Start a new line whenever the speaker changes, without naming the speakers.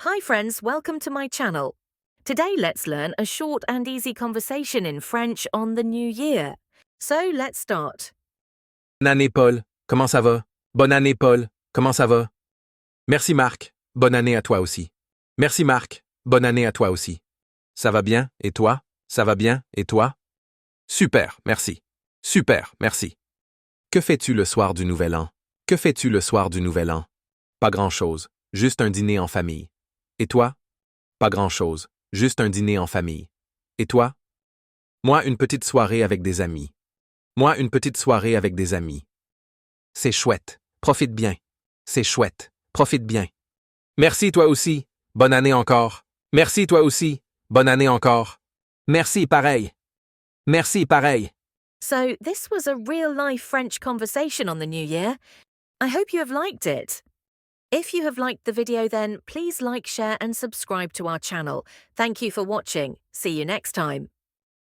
Hi friends, welcome to my channel. Today let's learn a short and easy conversation in French on the new year. So let's start.
Bonne année, Paul. Comment ça va? Bonne année, Paul. Comment ça va? Merci, Marc. Bonne année à toi aussi. Merci, Marc. Bonne année à toi aussi. Ça va bien, et toi? Ça va bien, et toi? Super, merci. Super, merci. Que fais-tu le soir du Nouvel An? Que fais-tu le soir du Nouvel An? Pas grand-chose, juste un dîner en famille. Et toi? Pas grand-chose, juste un dîner en famille. Et toi? Moi, une petite soirée avec des amis. Moi, une petite soirée avec des amis. C'est chouette, profite bien. C'est chouette, profite bien. Merci toi aussi, bonne année encore. Merci toi aussi, bonne année encore. Merci pareil. Merci pareil.
So this was a real-life French conversation on the new year. I hope you have liked it. If you have liked the video then please like, share and subscribe to our channel. Thank you for watching. See you next time.